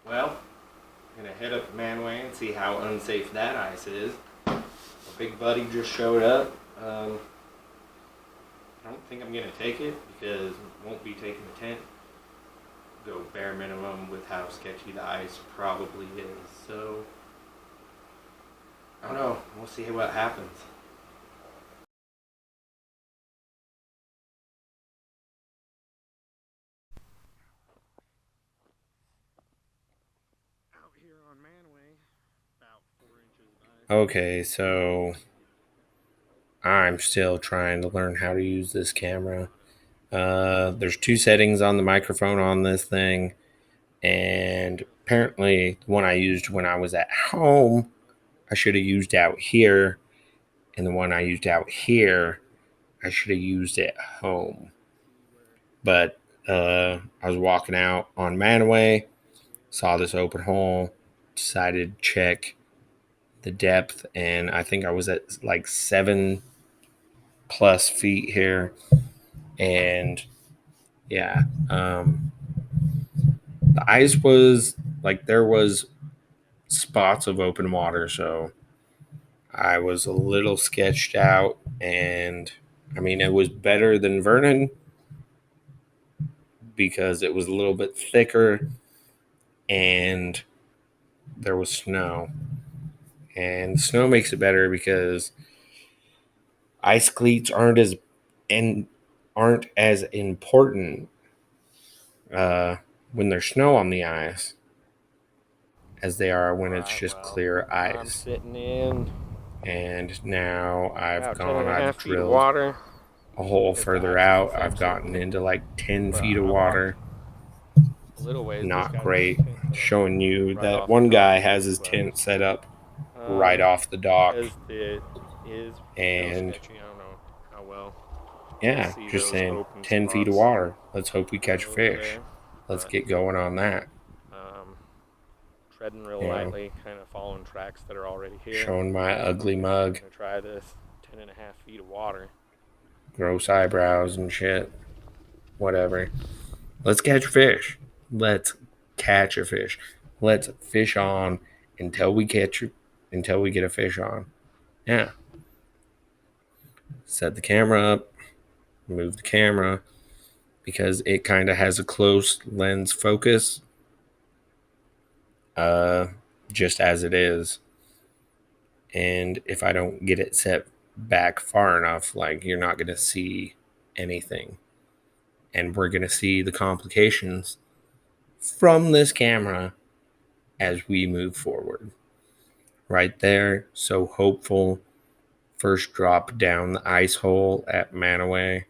Well, I'm gonna head up to Manway and see how unsafe that ice is. A big buddy just showed up. I don't think I'm gonna take it because I won't be taking the tent. Go bare minimum with how sketchy the ice probably is. So I don't know. We'll see what happens. Out here on Manway, about 4 inches of ice. Okay, so I'm still trying to learn how to use this camera. There's two settings on the microphone on this thing, and apparently the one I used when I was at home, I should have used out here, and the one I used out here, I should have used at home. But I was walking out on Manaway, saw this open hole, decided to check the depth, and I think I was at like 7+ feet here, and yeah, the ice was like there was spots of open water, so I was a little sketched out, and I mean it was better than Vernon because it was a little bit thicker and there was snow. And snow makes it better because ice cleats aren't as important when there's snow on the ice as they are when it's just clear ice. I'm sitting in, and now I've drilled water. A hole further out. I've gotten into like 10 feet of water. Not great. Showing you that one guy has his tent set up right off the dock. And yeah, just saying 10 feet of water. Let's hope we catch fish. Let's get going on that. Treading real lightly, kind of following tracks that are already here. Showing my ugly mug. I'm gonna try this 10.5 feet of water. Gross eyebrows and shit. Whatever. Let's catch fish. Let's catch a fish. Let's fish on until we get a fish on. Yeah. Set the camera up. Move the camera because it kind of has a close lens focus. Just as it is. And if I don't get it set back far enough, like you're not going to see anything. And we're going to see the complications from this camera as we move forward. Right there, so hopeful. First drop down the ice hole at Manaway,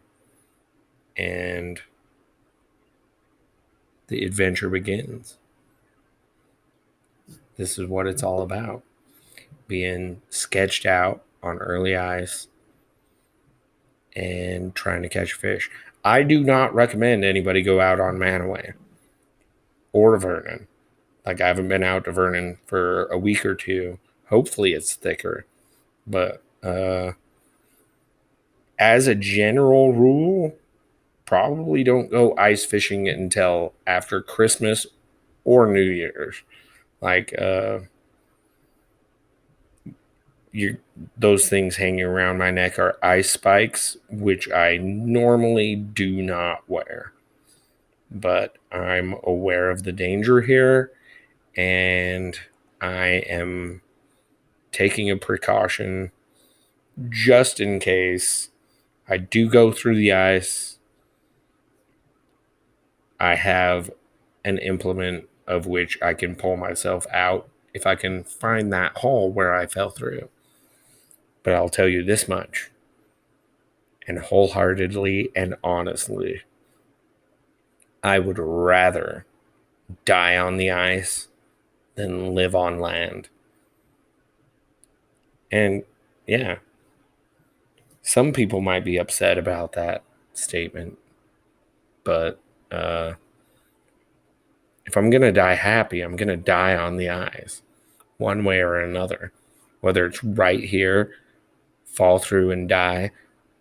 and the adventure begins. This is what it's all about. Being sketched out on early ice and trying to catch fish. I do not recommend anybody go out on Manaway or Vernon. Like, I haven't been out to Vernon for a week or two. Hopefully it's thicker. But as a general rule, probably don't go ice fishing until after Christmas or New Year's. Like, those things hanging around my neck are ice spikes, which I normally do not wear. But I'm aware of the danger here, and I am taking a precaution just in case I do go through the ice. I have an implement of which I can pull myself out if I can find that hole where I fell through. But I'll tell you this much, and wholeheartedly and honestly, I would rather die on the ice than live on land. And yeah, some people might be upset about that statement, but if I'm going to die happy, I'm going to die on the ice, one way or another. Whether it's right here, fall through and die,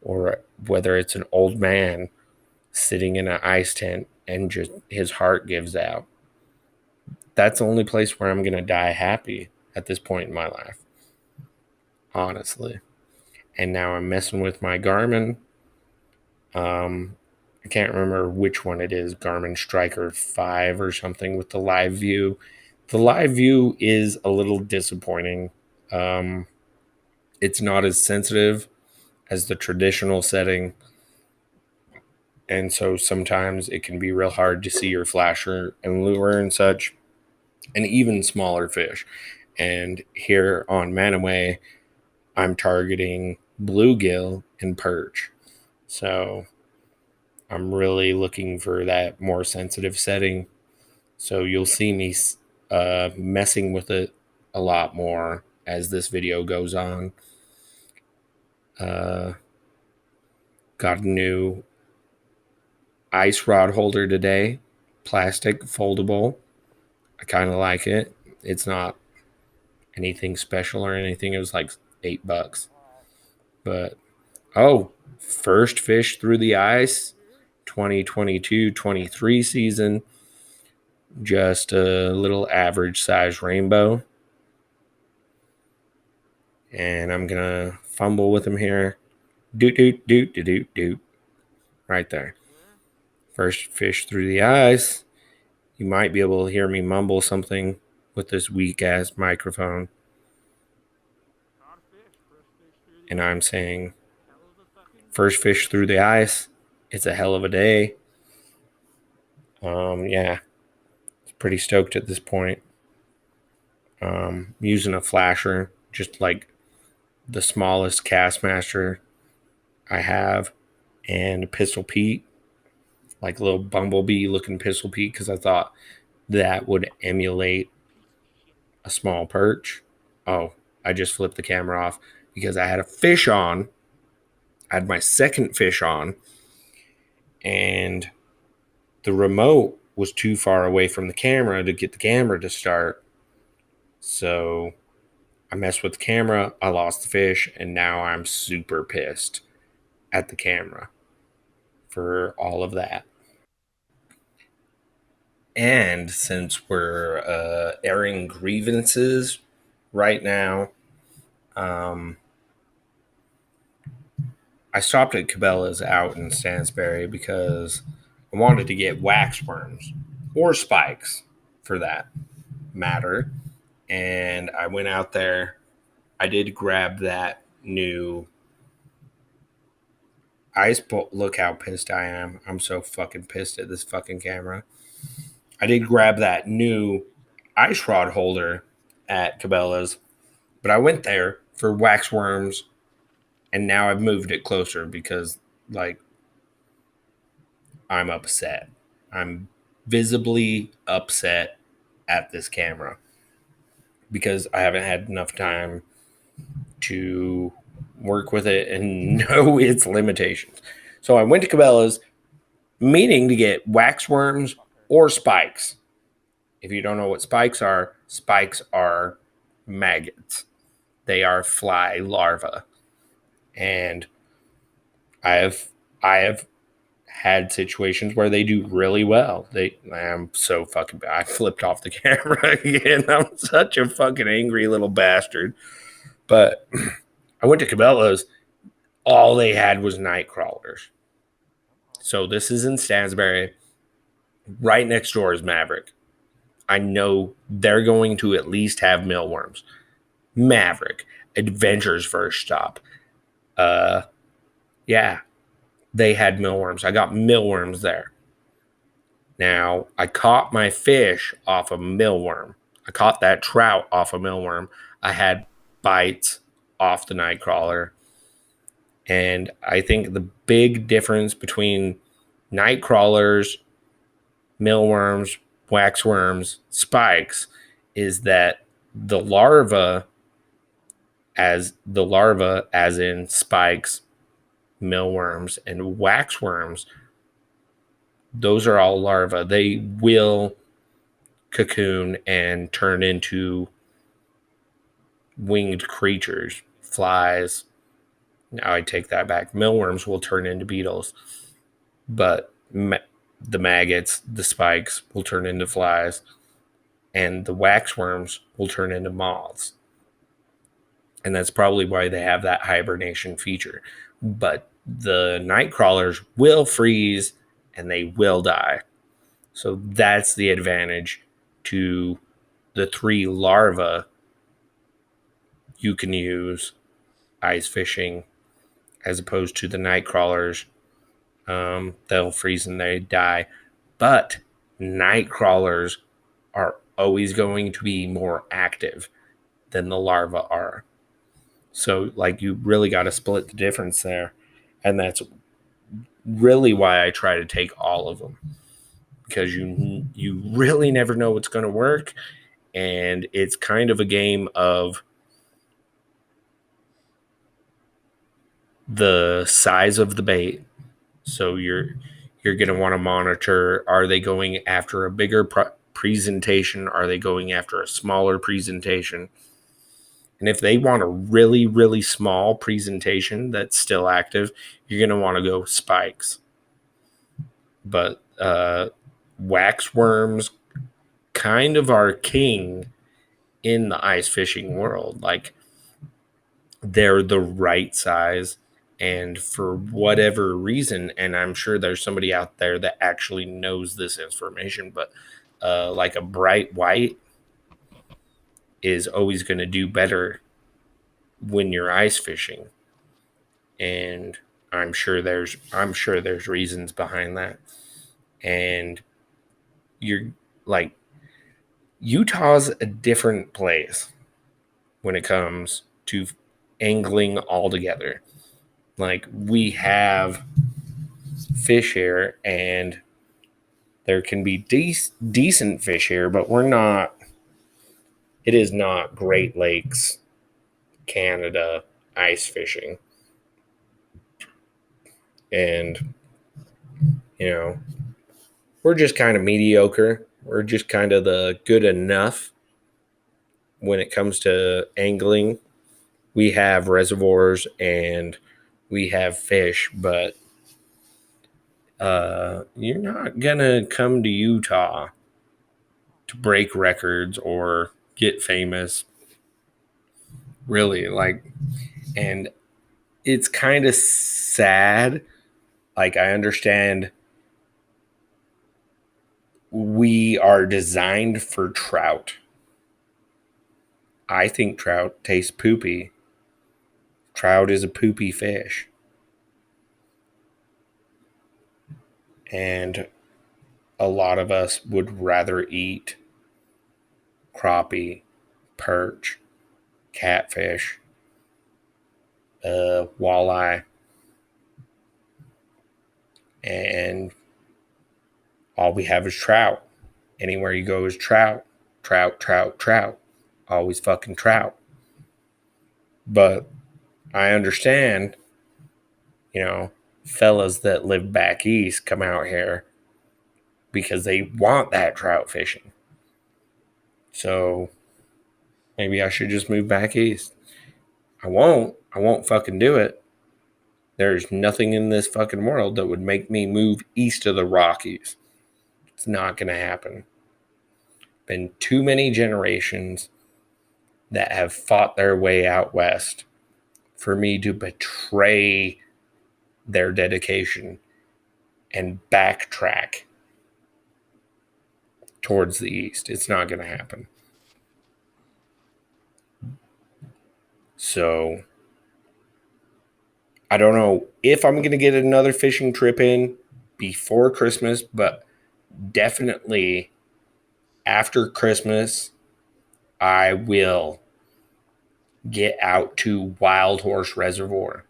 or whether it's an old man sitting in an ice tent and just his heart gives out. that's the only place where I'm going to die happy at this point in my life, honestly. And now I'm messing with my Garmin. I can't remember which one it is, Garmin Striker 5 or something with the live view. The live view is a little disappointing. It's not as sensitive as the traditional setting. And so sometimes it can be real hard to see your flasher and lure and such, and even smaller fish. And here on Manaway, I'm targeting bluegill and perch. So I'm really looking for that more sensitive setting. So you'll see me messing with it a lot more as this video goes on. Got a new ice rod holder today, plastic, foldable. I kind of like it. It's not anything special or anything. It was like $8. But oh, first fish through the ice, 2022-23 season. Just a little average size rainbow. And I'm gonna fumble with him here. Doot doot doot doot doot doot. Right there. First fish through the ice. You might be able to hear me mumble something with this weak ass microphone. And I'm saying, first fish through the ice. It's a hell of a day. Yeah, it's pretty stoked at this point. Using a flasher, just like the smallest Castmaster I have, and Pistol Pete, like a little bumblebee looking Pistol Pete, because I thought that would emulate a small perch. Oh, I just flipped the camera off because I had a fish on. I had my second fish on, and the remote was too far away from the camera to get the camera to start. So I messed with the camera, I lost the fish, and now I'm super pissed at the camera for all of that. And since we're airing grievances right now, I stopped at Cabela's out in Stansbury because I wanted to get wax worms or spikes for that matter. And I went out there. I did grab that new ice bowl. Look how pissed I am. I'm so fucking pissed at this fucking camera. I did grab that new ice rod holder at Cabela's, but I went there for wax worms, and now I've moved it closer because, like, I'm upset. I'm visibly upset at this camera because I haven't had enough time to work with it and know its limitations. So I went to Cabela's meaning to get wax worms or spikes. If you don't know what spikes are maggots. They are fly larvae. And I have had situations where they do really well. I'm so fucking bad. I flipped off the camera again. I'm such a fucking angry little bastard. But I went to Cabela's. All they had was night crawlers. So this is in Stansbury. Right next door is Maverick. I know they're going to at least have mealworms. Maverick, Adventure's first stop. Yeah, they had mealworms. I got mealworms there. Now, I caught my fish off a mealworm. I caught that trout off a mealworm. I had bites off the nightcrawler. And I think the big difference between nightcrawlers, mealworms, waxworms, spikes is that the larva as in spikes, mealworms, and waxworms, those are all larvae. They will cocoon and turn into winged creatures, flies. Now I take that back. Mealworms will turn into beetles, but the maggots, the spikes, will turn into flies. and the waxworms will turn into moths. And that's probably why they have that hibernation feature. But the night crawlers will freeze and they will die. So that's the advantage to the 3 larvae you can use ice fishing as opposed to the night crawlers. They'll freeze and they die. But night crawlers are always going to be more active than the larvae are. So, like, you really got to split the difference there. And that's really why I try to take all of them, because you really never know what's going to work. And it's kind of a game of the size of the bait. So you're going to want to monitor, are they going after a bigger presentation? Are they going after a smaller presentation? And if they want a really, really small presentation that's still active, you're going to want to go spikes. But wax worms kind of are king in the ice fishing world. Like, they're the right size. And for whatever reason, and I'm sure there's somebody out there that actually knows this information, but like a bright white is always going to do better when you're ice fishing. And I'm sure there's reasons behind that. And you're like, Utah's a different place when it comes to angling altogether. Like, we have fish here, and there can be decent fish here, but it is not Great Lakes, Canada ice fishing. And, we're just kind of mediocre. We're just kind of the good enough when it comes to angling. We have reservoirs and we have fish, but you're not gonna come to Utah to break records or get famous, really. Like, and it's kind of sad. Like, I understand we are designed for trout. I think trout tastes poopy. Trout is a poopy fish. And a lot of us would rather eat crappie, perch, catfish, walleye, and all we have is trout. Anywhere you go is trout, trout, trout, trout. Always fucking trout. But I understand, fellas that live back east come out here because they want that trout fishing. So maybe I should just move back east. I won't fucking do it. There's nothing in this fucking world that would make me move east of the Rockies. It's not going to happen. Been too many generations that have fought their way out west for me to betray their dedication and backtrack towards the east. It's not going to happen. So I don't know if I'm going to get another fishing trip in before Christmas, but definitely after Christmas, I will get out to Wild Horse Reservoir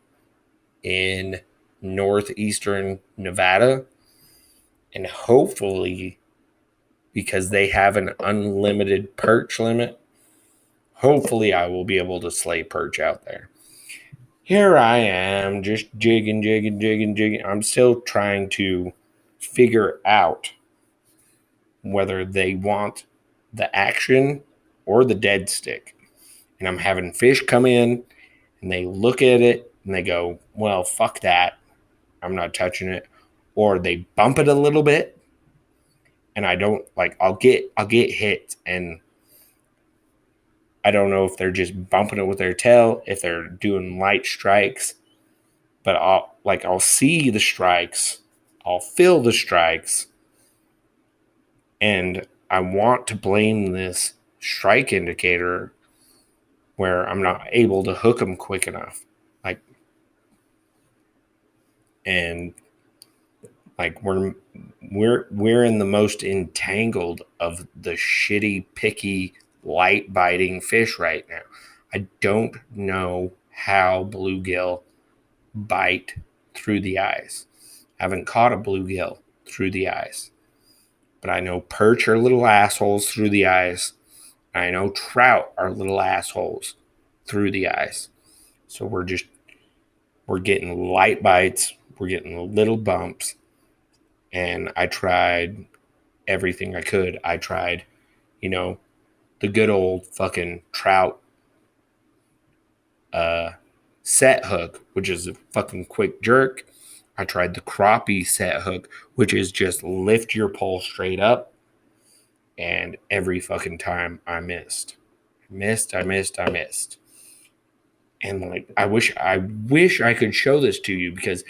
in northeastern Nevada. And hopefully, because they have an unlimited perch limit, hopefully I will be able to slay perch out there. Here I am, just jigging. I'm still trying to figure out whether they want the action or the dead stick. And I'm having fish come in and they look at it and they go, well, fuck that. I'm not touching it. Or they bump it a little bit and I don't like I'll get hit, and I don't know if they're just bumping it with their tail, if they're doing light strikes, but I'll see the strikes, I'll feel the strikes, and I want to blame this strike indicator where I'm not able to hook them quick enough. Like, and like we're in the most entangled of the shitty, picky, light biting fish right now. I don't know how bluegill bite through the eyes. I haven't caught a bluegill through the eyes, but I know perch are little assholes through the eyes. I know trout are little assholes through the eyes. So we're getting light bites, we're getting little bumps, and I tried everything I could. I tried, you know, the good old fucking trout uh, set hook, which is a fucking quick jerk. I tried the crappie set hook, which is just lift your pole straight up. And every fucking time I missed. I missed. And like I wish I could show this to you, because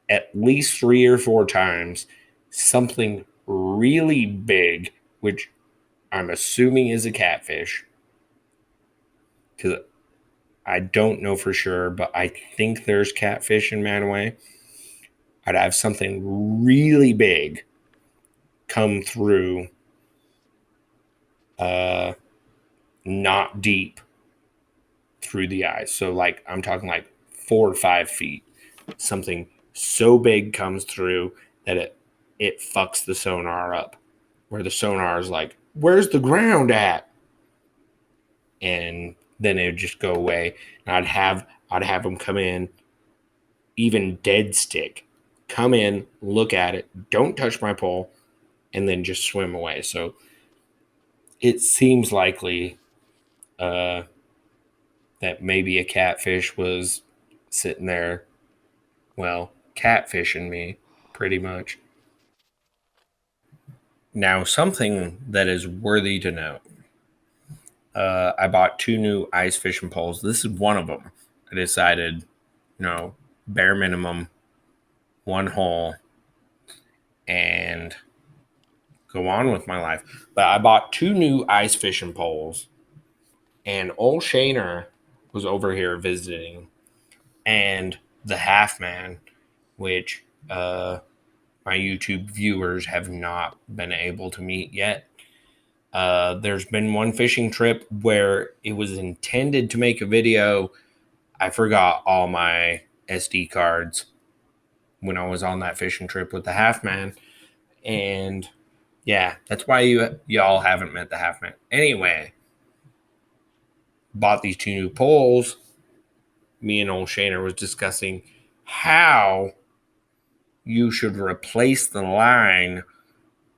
at least 3 or 4 times something really big, which I'm assuming is a catfish, because I don't know for sure, but I think there's catfish in Mantua. I'd have something really big come through, uh, not deep through the eyes. So, like, I'm talking like 4 or 5 feet. Something so big comes through that it fucks the sonar up. Where the sonar is like, where's the ground at? And then it would just go away. And I'd have them come in, even dead stick, come in, look at it, don't touch my pole, and then just swim away. So it seems likely uh, that maybe a catfish was sitting there, well, catfishing me, pretty much. Now, something that is worthy to note. I bought 2 new ice fishing poles. This is one of them. I decided, bare minimum, one hole, and go on with my life. But I bought 2 new ice fishing poles, and old Shaner was over here visiting, and the half man, which my YouTube viewers have not been able to meet yet. There's been one fishing trip where it was intended to make a video. I forgot all my SD cards when I was on that fishing trip with the half man, and yeah, that's why y'all haven't met the half man. Anyway, bought these 2 new poles. Me and old Shaner was discussing how you should replace the line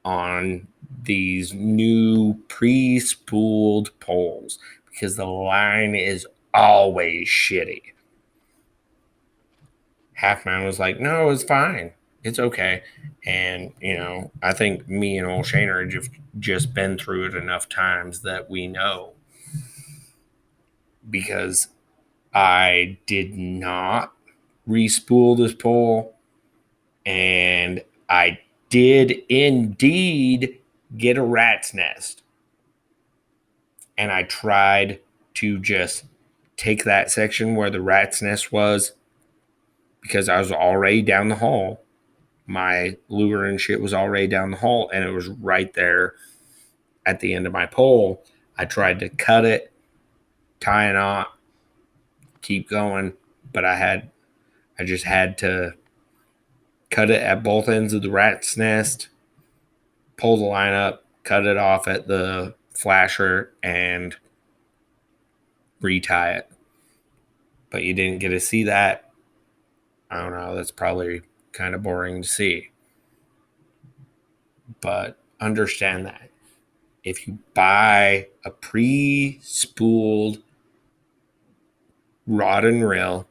on these new pre-spooled poles, because the line is always shitty. Half man was like, no, it's fine. It's okay. And, I think me and old Shaner have just been through it enough times that we know, because I did not respool this pole, and I did indeed get a rat's nest. And I tried to just take that section where the rat's nest was, because I was already down the hall. My lure and shit was already down the hall, and it was right there at the end of my pole. I tried to cut it, tie a knot, keep going, but I just had to cut it at both ends of the rat's nest, pull the line up, cut it off at the flasher, and retie it. But you didn't get to see that. I don't know. That's probably kind of boring to see. But understand that if you buy a pre-spooled rod and reel,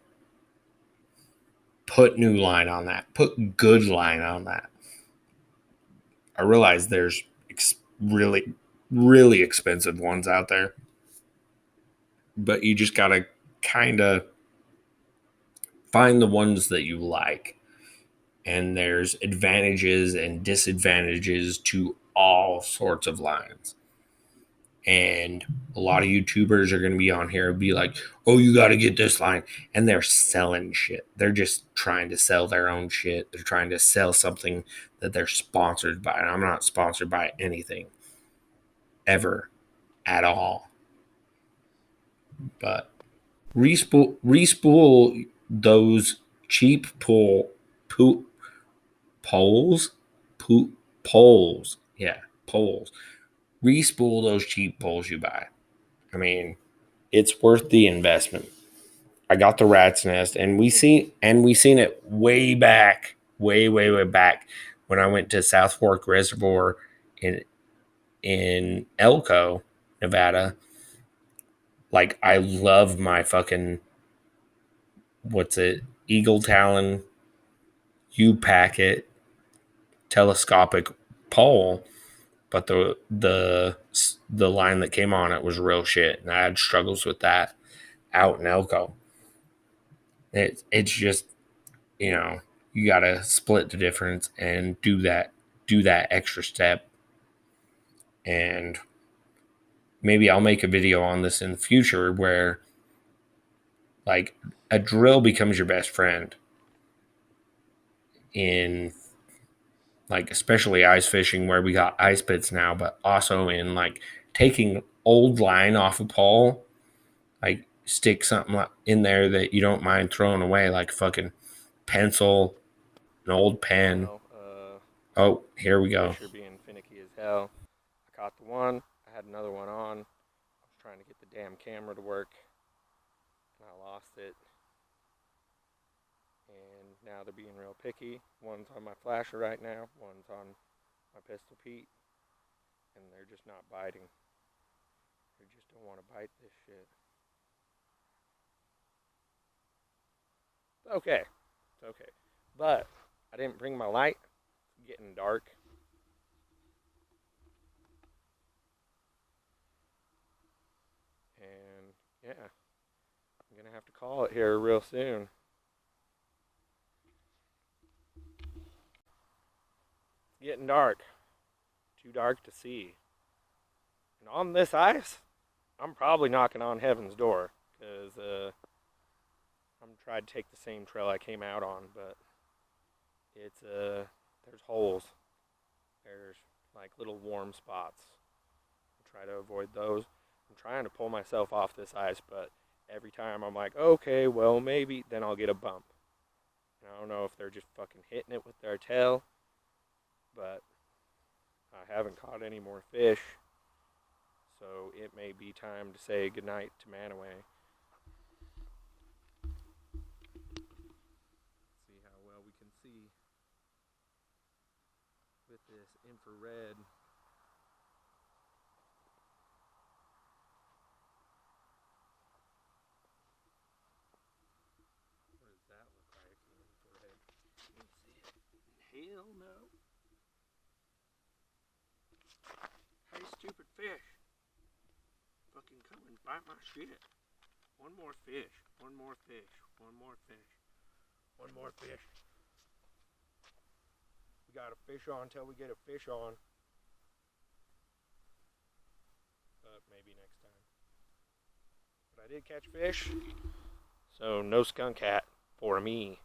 put new line on that. Put good line on that. I realize there's really, really expensive ones out there, but you just gotta kind of find the ones that you like. And there's advantages and disadvantages to all sorts of lines. And a lot of YouTubers are going to be on here and be like, oh, you got to get this line. And they're selling shit. They're just trying to sell their own shit. They're trying to sell something that they're sponsored by. And I'm not sponsored by anything ever at all. But respool those cheap poles. Poles. Yeah, poles. Respool those cheap poles you buy. I mean, it's worth the investment. I got the rat's nest, and we seen it way back, way back when I went to South Fork Reservoir in Elko, Nevada. Like, I love my fucking Eagle Talon U packet telescopic pole, but the line that came on it was real shit, and I had struggles with that out in Elko. It's just, you gotta split the difference and do that extra step. And maybe I'll make a video on this in the future where, like, a drill becomes your best friend in, like, especially ice fishing, where we got ice pits now, but also in, like, taking old line off a pole, like, stick something in there that you don't mind throwing away, like fucking pencil, an old pen. Oh, here we go. Fisher being finicky as hell. I caught the one. I had another one on. I was trying to get the damn camera to work, and I lost it. And now they're being real picky. One's on my flasher right now. One's on my Pistol Pete, and they're just not biting. They just don't want to bite this shit. It's okay. It's okay. But I didn't bring my light. It's getting dark. And yeah, I'm going to have to call it here real soon. It's getting dark. Too dark to see. And on this ice, I'm probably knocking on heaven's door, because I'm trying to take the same trail I came out on, but it's there's holes. There's like little warm spots. I try to avoid those. I'm trying to pull myself off this ice, but every time I'm like, okay, well, maybe, then I'll get a bump. And I don't know if they're just fucking hitting it with their tail, but I haven't caught any more fish, so it may be time to say goodnight to Mantua. See how well we can see with this infrared. What does that look like in infrared? Can you see it? Hell no. Hey, stupid fish. Fucking come and bite my shit. One more fish. One more fish. One more fish. One more fish. We got a fish on until we get a fish on. But maybe next time. But I did catch fish, so no skunk hat for me.